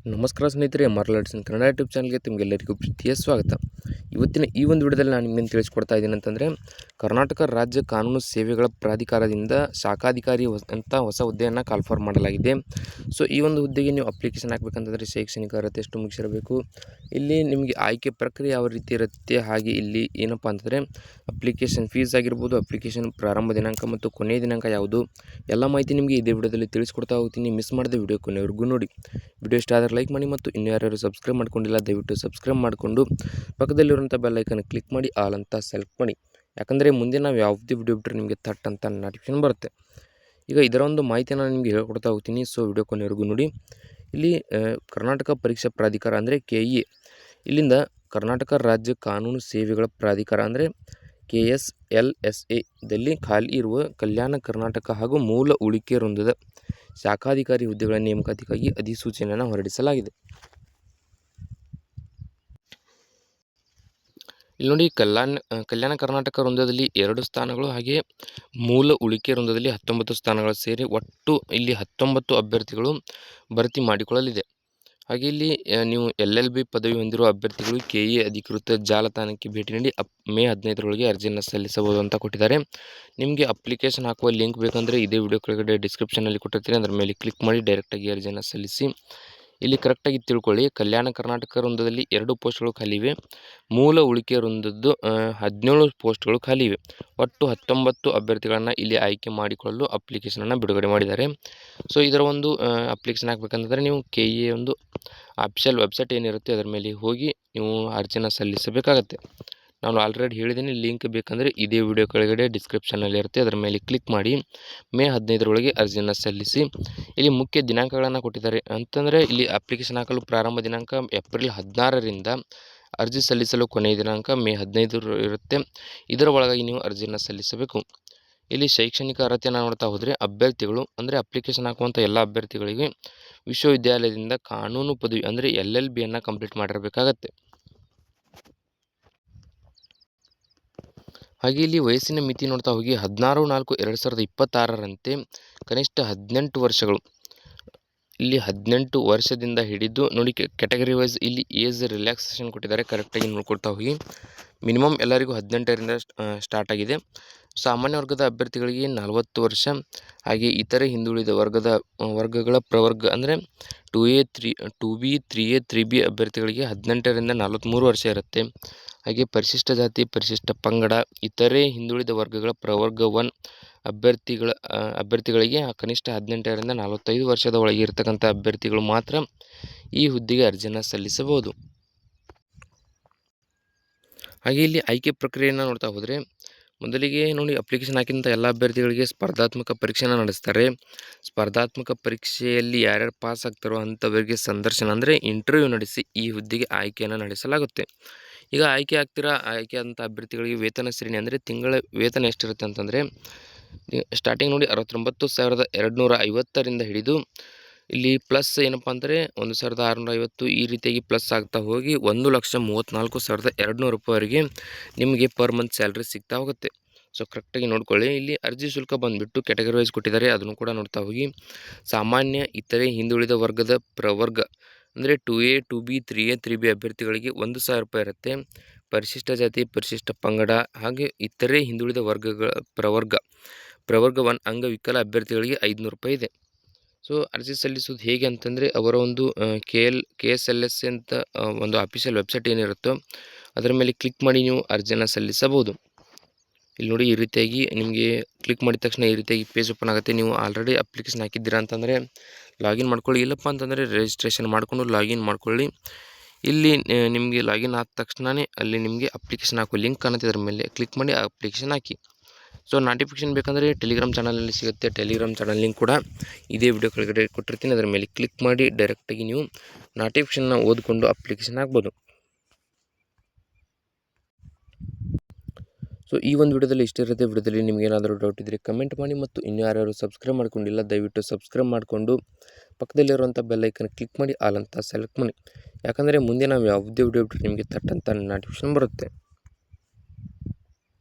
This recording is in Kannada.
ನಮಸ್ಕಾರ ಸ್ನೇಹಿತರೆ, ಮಾರ್ಲಾಡ್ಸನ್ ಕನ್ನಡ ಯೂಟ್ಯೂಬ್ ಚಾನಲ್ಗೆ ತಮಗೆಲ್ಲರಿಗೂ ಪ್ರೀತಿಯ ಸ್ವಾಗತ. ಇವತ್ತಿನ ಈ ಒಂದು ವಿಡಿಯೋದಲ್ಲಿ ನಾನು ನಿಮಗೆ ತಿಳಿಸ್ಕೊಡ್ತಾ ಇದ್ದೀನಿ ಅಂತಂದರೆ, ಕರ್ನಾಟಕ ರಾಜ್ಯ ಕಾನೂನು ಸೇವೆಗಳ ಪ್ರಾಧಿಕಾರದಿಂದ ಶಾಖಾಧಿಕಾರಿ ಅಂತ ಹೊಸ ಹುದ್ದೆಯನ್ನು ಕಾಲ್ಫಾರ್ ಮಾಡಲಾಗಿದೆ. ಸೊ ಈ ಒಂದು ಹುದ್ದೆಗೆ ನೀವು ಅಪ್ಲಿಕೇಶನ್ ಹಾಕಬೇಕಂತಂದರೆ ಶೈಕ್ಷಣಿಕ ಅರ್ಹತೆ ಎಷ್ಟು ಮುಗಿಸಿರಬೇಕು, ಇಲ್ಲಿ ನಿಮಗೆ ಆಯ್ಕೆ ಪ್ರಕ್ರಿಯೆ ಯಾವ ರೀತಿ ಇರುತ್ತೆ, ಹಾಗೆ ಇಲ್ಲಿ ಏನಪ್ಪ ಅಂತಂದರೆ ಅಪ್ಲಿಕೇಶನ್ ಫೀಸ್ ಆಗಿರ್ಬೋದು, ಅಪ್ಲಿಕೇಶನ್ ಪ್ರಾರಂಭ ದಿನಾಂಕ ಮತ್ತು ಕೊನೆಯ ದಿನಾಂಕ ಯಾವುದು, ಎಲ್ಲ ಮಾಹಿತಿ ನಿಮಗೆ ಇದೇ ವಿಡಿಯೋದಲ್ಲಿ ತಿಳಿಸ್ಕೊಡ್ತಾ ಹೋಗ್ತೀನಿ. ಮಿಸ್ ಮಾಡದೆ ವಿಡಿಯೋ ಕೊನೆವರೆಗೂ ನೋಡಿ. ವಿಡಿಯೋ ಇಷ್ಟ ಆದರೆ ಲೈಕ್ ಮಾಡಿ ಮತ್ತು ಇನ್ನೂ ಯಾರ್ಯಾರು ಸಬ್ಸ್ಕ್ರೈಬ್ ಮಾಡ್ಕೊಂಡಿಲ್ಲ ದಯವಿಟ್ಟು ಸಬ್ಸ್ಕ್ರೈಬ್ ಮಾಡಿಕೊಂಡು ಪಕ್ಕದಲ್ಲಿರುವಂಥ ಬೆಲ್ ಐಕನ್ ಕ್ಲಿಕ್ ಮಾಡಿ ಆಲ್ ಅಂತ ಸೆಲೆಕ್ಟ್ ಮಾಡಿ. ಯಾಕಂದರೆ ಮುಂದೆ ನಾವು ಯಾವುದೇ ವಿಡಿಯೋ ಬಿಟ್ಟರೆ ನಿಮಗೆ ಥಟ್ ಅಂತ ನೋಟಿಫಿಕೇಶನ್ ಬರುತ್ತೆ. ಈಗ ಇದರ ಒಂದು ಮಾಹಿತಿಯನ್ನು ನಾನು ನಿಮಗೆ ಹೇಳ್ಕೊಡ್ತಾ ಹೋಗ್ತೀನಿ. ಸೊ ವಿಡಿಯೋ ಕೊನೆವರೆಗೂ ನೋಡಿ. ಇಲ್ಲಿ ಕರ್ನಾಟಕ ಪರೀಕ್ಷಾ ಪ್ರಾಧಿಕಾರ ಅಂದರೆ KE, ಇಲ್ಲಿಂದ ಕರ್ನಾಟಕ ರಾಜ್ಯ ಕಾನೂನು ಸೇವೆಗಳ ಪ್ರಾಧಿಕಾರ ಅಂದರೆ KSLSA ದಲ್ಲಿ ಖಾಲಿ ಇರುವ ಕಲ್ಯಾಣ ಕರ್ನಾಟಕ ಹಾಗೂ ಮೂಲ ಉಳಿಕೆ ವೃಂದದ ಶಾಖಾಧಿಕಾರಿ ಹುದ್ದೆಗಳ ನೇಮಕಾತಿಗಾಗಿ ಅಧಿಸೂಚನೆಯನ್ನು ಹೊರಡಿಸಲಾಗಿದೆ. ಇಲ್ಲಿ ನೋಡಿ, ಕಲ್ಯಾಣ ಕರ್ನಾಟಕ ವೃಂದದಲ್ಲಿ 2 ಸ್ಥಾನಗಳು, ಹಾಗೆ ಮೂಲ ಉಳಿಕೆ ವೃಂದದಲ್ಲಿ 19 ಸ್ಥಾನಗಳು ಸೇರಿ ಒಟ್ಟು ಇಲ್ಲಿ 19 ಅಭ್ಯರ್ಥಿಗಳು ಭರ್ತಿ ಮಾಡಿಕೊಳ್ಳಲಿದೆ. ಹಾಗೆ ಇಲ್ಲಿ ನೀವು LLB ಪದವಿ ಹೊಂದಿರುವ ಅಭ್ಯರ್ಥಿಗಳು KE ಅಧಿಕೃತ ಜಾಲತಾಣಕ್ಕೆ ಭೇಟಿ ನೀಡಿ ಮೇ 15ರೊಳಗೆ ಅರ್ಜಿಯನ್ನು ಸಲ್ಲಿಸಬಹುದು ಅಂತ ಕೊಟ್ಟಿದ್ದಾರೆ. ನಿಮಗೆ ಅಪ್ಲಿಕೇಶನ್ ಹಾಕುವ ಲಿಂಕ್ ಬೇಕಂದರೆ ಇದೇ ವಿಡಿಯೋ ಕೆಳಗಡೆ ಡಿಸ್ಕ್ರಿಪ್ಷನಲ್ಲಿ ಕೊಟ್ಟಿರ್ತೀನಿ, ಅದರ ಮೇಲೆ ಕ್ಲಿಕ್ ಮಾಡಿ ಡೈರೆಕ್ಟಾಗಿ ಅರ್ಜಿಯನ್ನು ಸಲ್ಲಿಸಿ. ಇಲ್ಲಿ ಕರೆಕ್ಟಾಗಿ ತಿಳ್ಕೊಳ್ಳಿ, ಕಲ್ಯಾಣ ಕರ್ನಾಟಕ ವೃಂದದಲ್ಲಿ 2 ಪೋಸ್ಟ್ಗಳು ಖಾಲಿ ಇವೆ, ಮೂಲ ಉಳಿಕೆ ವೃಂದದ್ದು 17 ಪೋಸ್ಟ್ಗಳು ಖಾಲಿ ಇವೆ. ಒಟ್ಟು 19 ಅಭ್ಯರ್ಥಿಗಳನ್ನು ಇಲ್ಲಿ ಆಯ್ಕೆ ಮಾಡಿಕೊಳ್ಳಲು ಅಪ್ಲಿಕೇಶನನ್ನು ಬಿಡುಗಡೆ ಮಾಡಿದ್ದಾರೆ. ಸೊ ಇದರ ಒಂದು ಅಪ್ಲಿಕೇಶನ್ ಹಾಕಬೇಕಂತಂದರೆ ನೀವು KE ಒಂದು ಅಫಿಷಿಯಲ್ ವೆಬ್ಸೈಟ್ ಏನಿರುತ್ತೆ ಅದರ ಮೇಲೆ ಹೋಗಿ ನೀವು ಅರ್ಜಿನ ಸಲ್ಲಿಸಬೇಕಾಗತ್ತೆ. ನಾನು ಆಲ್ರೆಡಿ ಹೇಳಿದ್ದೀನಿ, ಲಿಂಕ್ ಬೇಕಂದರೆ ಇದೇ ವಿಡಿಯೋ ಕೆಳಗಡೆ ಡಿಸ್ಕ್ರಿಪ್ಷನಲ್ಲಿ ಇರುತ್ತೆ, ಅದರ ಮೇಲೆ ಕ್ಲಿಕ್ ಮಾಡಿ ಮೇ 15ರೊಳಗೆ ಅರ್ಜಿಯನ್ನು ಸಲ್ಲಿಸಿ. ಇಲ್ಲಿ ಮುಖ್ಯ ದಿನಾಂಕಗಳನ್ನು ಕೊಟ್ಟಿದ್ದಾರೆ ಅಂತಂದರೆ, ಇಲ್ಲಿ ಅಪ್ಲಿಕೇಶನ್ ಹಾಕಲು ಪ್ರಾರಂಭ ದಿನಾಂಕ ಏಪ್ರಿಲ್ 16ರಿಂದ ಅರ್ಜಿ ಸಲ್ಲಿಸಲು ಕೊನೆಯ ದಿನಾಂಕ ಮೇ 15 ಇರುತ್ತೆ. ಇದರ ಒಳಗಾಗಿ ನೀವು ಅರ್ಜಿಯನ್ನು ಸಲ್ಲಿಸಬೇಕು. ಇಲ್ಲಿ ಶೈಕ್ಷಣಿಕ ಅರ್ಹತೆಯನ್ನು ನೋಡ್ತಾ ಹೋದರೆ ಅಭ್ಯರ್ಥಿಗಳು ಅಂದರೆ ಅಪ್ಲಿಕೇಶನ್ ಹಾಕುವಂಥ ಎಲ್ಲ ಅಭ್ಯರ್ಥಿಗಳಿಗೆ ವಿಶ್ವವಿದ್ಯಾಲಯದಿಂದ ಕಾನೂನು ಪದವಿ ಅಂದರೆ LLBಯನ್ನು ಕಂಪ್ಲೀಟ್ ಮಾಡಿರಬೇಕಾಗತ್ತೆ. ಹಾಗೆ ಇಲ್ಲಿ ವಯಸ್ಸಿನ ಮಿತಿ ನೋಡ್ತಾ ಹೋಗಿ 16/4/2026ರಂತೆ ಕನಿಷ್ಠ 18 ವರ್ಷಗಳು, ಇಲ್ಲಿ 18 ವರ್ಷದಿಂದ ಹಿಡಿದು ನೋಡಿ ಕ್ಯಾಟಗರಿ ವೈಸ್ ಇಲ್ಲಿ ಏಜ್ ರಿಲ್ಯಾಕ್ಸೇಷನ್ ಕೊಟ್ಟಿದ್ದಾರೆ, ಕರೆಕ್ಟಾಗಿ ನೋಡ್ಕೊಳ್ತಾ ಹೋಗಿ. ಮಿನಿಮಮ್ ಎಲ್ಲರಿಗೂ 18ರಿಂದ ಸ್ಟಾರ್ಟ್ ಆಗಿದೆ. ಸಾಮಾನ್ಯ ವರ್ಗದ ಅಭ್ಯರ್ಥಿಗಳಿಗೆ 40 ವರ್ಷ, ಹಾಗೆ ಇತರೆ ಹಿಂದುಳಿದ ವರ್ಗಗಳ ಪ್ರವರ್ಗ ಅಂದರೆ 2B 3A 3B ಅಭ್ಯರ್ಥಿಗಳಿಗೆ 18ರಿಂದ 43 ವರ್ಷ ಇರುತ್ತೆ. ಹಾಗೆ ಪರಿಶಿಷ್ಟ ಜಾತಿ, ಪರಿಶಿಷ್ಟ ಪಂಗಡ, ಇತರೆ ಹಿಂದುಳಿದ ವರ್ಗಗಳ ಪ್ರವರ್ಗ 1 ಅಭ್ಯರ್ಥಿಗಳಿಗೆ ಕನಿಷ್ಠ 18ರಿಂದ 45 ವರ್ಷದ ಒಳಗೆ ಇರತಕ್ಕಂಥ ಅಭ್ಯರ್ಥಿಗಳು ಮಾತ್ರ ಈ ಹುದ್ದೆಗೆ ಅರ್ಜಿಯನ್ನು ಸಲ್ಲಿಸಬಹುದು. ಹಾಗೆ ಇಲ್ಲಿ ಆಯ್ಕೆ ಪ್ರಕ್ರಿಯೆಯನ್ನು ನೋಡ್ತಾ ಹೋದರೆ ಮೊದಲಿಗೆ ನೋಡಿ, ಅಪ್ಲಿಕೇಶನ್ ಹಾಕಿದಂಥ ಎಲ್ಲ ಅಭ್ಯರ್ಥಿಗಳಿಗೆ ಸ್ಪರ್ಧಾತ್ಮಕ ಪರೀಕ್ಷೆಯನ್ನು ನಡೆಸ್ತಾರೆ. ಸ್ಪರ್ಧಾತ್ಮಕ ಪರೀಕ್ಷೆಯಲ್ಲಿ ಯಾರ್ಯಾರು ಪಾಸ್ ಆಗ್ತಾರೋ ಅಂಥವರಿಗೆ ಸಂದರ್ಶನ ಅಂದರೆ ಇಂಟರ್ವ್ಯೂ ನಡೆಸಿ ಈ ಹುದ್ದೆಗೆ ಆಯ್ಕೆಯನ್ನು ನಡೆಸಲಾಗುತ್ತೆ. ಈಗ ಆಯ್ಕೆ ಆದಂಥ ಅಭ್ಯರ್ಥಿಗಳಿಗೆ ವೇತನ ಶ್ರೇಣಿ ಅಂದರೆ ತಿಂಗಳ ವೇತನ ಎಷ್ಟಿರುತ್ತೆ ಅಂತಂದರೆ, ಸ್ಟಾರ್ಟಿಂಗ್ ನೋಡಿ 69,250ರಿಂದ ಹಿಡಿದು ಇಲ್ಲಿ ಪ್ಲಸ್ ಏನಪ್ಪ ಅಂದರೆ 1,650 ಈ ರೀತಿಯಾಗಿ ಪ್ಲಸ್ ಆಗ್ತಾ ಹೋಗಿ 1,34,200 ರೂಪಾಯಿವರೆಗೆ ನಿಮಗೆ ಪರ್ ಮಂತ್ ಸ್ಯಾಲ್ರಿ ಸಿಗ್ತಾ ಹೋಗುತ್ತೆ. ಸೊ ಕರೆಕ್ಟಾಗಿ ನೋಡ್ಕೊಳ್ಳಿ. ಇಲ್ಲಿ ಅರ್ಜಿ ಶುಲ್ಕ ಬಂದುಬಿಟ್ಟು ಕ್ಯಾಟಗರಿ ವೈಸ್ ಕೊಟ್ಟಿದ್ದಾರೆ, ಅದನ್ನು ಕೂಡ ನೋಡ್ತಾ ಹೋಗಿ. ಸಾಮಾನ್ಯ, ಇತರೆ ಹಿಂದುಳಿದ ವರ್ಗದ ಪ್ರವರ್ಗ ಅಂದರೆ 2A 2B 3A 3B ಅಭ್ಯರ್ಥಿಗಳಿಗೆ 1,000 ರೂಪಾಯಿ ಇರುತ್ತೆ. ಪರಿಶಿಷ್ಟ ಜಾತಿ, ಪರಿಶಿಷ್ಟ ಪಂಗಡ, ಹಾಗೆ ಇತರೆ ಹಿಂದುಳಿದ ವರ್ಗಗಳ ಪ್ರವರ್ಗ 1 ಅಂಗವಿಕಲ ಅಭ್ಯರ್ಥಿಗಳಿಗೆ 500 ರೂಪಾಯಿ ಇದೆ. ಸೊ ಅರ್ಜಿ ಸಲ್ಲಿಸೋದು ಹೇಗೆ ಅಂತಂದರೆ, ಅವರ ಒಂದು KSLSA ಅಂತ ಒಂದು ಅಫಿಷಿಯಲ್ ವೆಬ್ಸೈಟ್ ಏನಿರುತ್ತೋ ಅದರ ಮೇಲೆ ಕ್ಲಿಕ್ ಮಾಡಿ ನೀವು ಅರ್ಜಿಯನ್ನು ಸಲ್ಲಿಸಬಹುದು. ಇಲ್ಲಿ ನೋಡಿ, ಈ ರೀತಿಯಾಗಿ ನಿಮಗೆ ಕ್ಲಿಕ್ ಮಾಡಿದ ತಕ್ಷಣ ಈ ರೀತಿಯಾಗಿ ಪೇಜ್ ಓಪನ್ ಆಗುತ್ತೆ. ನೀವು ಆಲ್ರೆಡಿ ಅಪ್ಲಿಕೇಶನ್ ಹಾಕಿದ್ದೀರಾ ಅಂತಂದರೆ ಲಾಗಿನ್ ಮಾಡ್ಕೊಳ್ಳಿ, ಇಲ್ಲಪ್ಪ ಅಂತಂದರೆ ರಿಜಿಸ್ಟ್ರೇಷನ್ ಮಾಡಿಕೊಂಡು ಲಾಗಿನ್ ಮಾಡ್ಕೊಳ್ಳಿ. ಇಲ್ಲಿ ನಿಮಗೆ ಲಾಗಿನ್ ಆದ ತಕ್ಷಣವೇ ಅಲ್ಲಿ ನಿಮಗೆ ಅಪ್ಲಿಕೇಶನ್ ಹಾಕೋ ಲಿಂಕ್ ಕಾಣುತ್ತೆ, ಅದರ ಮೇಲೆ ಕ್ಲಿಕ್ ಮಾಡಿ ಅಪ್ಲಿಕೇಶನ್ ಹಾಕಿ. ಸೊ ನೋಟಿಫಿಕೇಶನ್ ಬೇಕಂದರೆ ಟೆಲಿಗ್ರಾಮ್ ಚಾನಲಲ್ಲಿ ಸಿಗುತ್ತೆ, ಟೆಲಿಗ್ರಾಮ್ ಚಾನಲ್ ಲಿಂಕ್ ಕೂಡ ಇದೇ ವಿಡಿಯೋ ಕೆಳಗಡೆ ಕೊಟ್ಟಿರ್ತೀನಿ, ಅದರ ಮೇಲೆ ಕ್ಲಿಕ್ ಮಾಡಿ ಡೈರೆಕ್ಟಾಗಿ ನೀವು ನೋಟಿಫಿಕೇಶನ್ನ ಓದಿಕೊಂಡು ಅಪ್ಲಿಕೇಶನ್ ಹಾಕ್ಬೋದು. ಸೊ ಈ ಒಂದು ವಿಡಿಯೋದಲ್ಲಿ ಇಷ್ಟಿರುತ್ತೆ. ವಿಡಿಯೋದಲ್ಲಿ ನಿಮ್ಗೆ ಏನಾದರೂ ಡೌಟ್ ಇದ್ದರೆ ಕಮೆಂಟ್ ಮಾಡಿ, ಮತ್ತು ಇನ್ನೂ ಯಾರ್ಯಾರು ಸಬ್ಸ್ಕ್ರೈಬ್ ಮಾಡ್ಕೊಂಡಿಲ್ಲ ದಯವಿಟ್ಟು ಸಬ್ಸ್ಕ್ರೈಬ್ ಮಾಡಿಕೊಂಡು ಪಕ್ಕದಲ್ಲಿರುವಂಥ ಬೆಲ್ ಐಕನ್ ಕ್ಲಿಕ್ ಮಾಡಿ ಆಲ್ ಅಂತ ಸೆಲೆಕ್ಟ್ ಮಾಡಿ. ಯಾಕಂದರೆ ಮುಂದೆ ನಾವು ಯಾವುದೇ ವಿಡಿಯೋ ಬಿಟ್ಟರೆ ನಿಮಗೆ ಥಟ್ ಅಂತ ನೋಟಿಫಿಕೇಶನ್ ಬರುತ್ತೆ.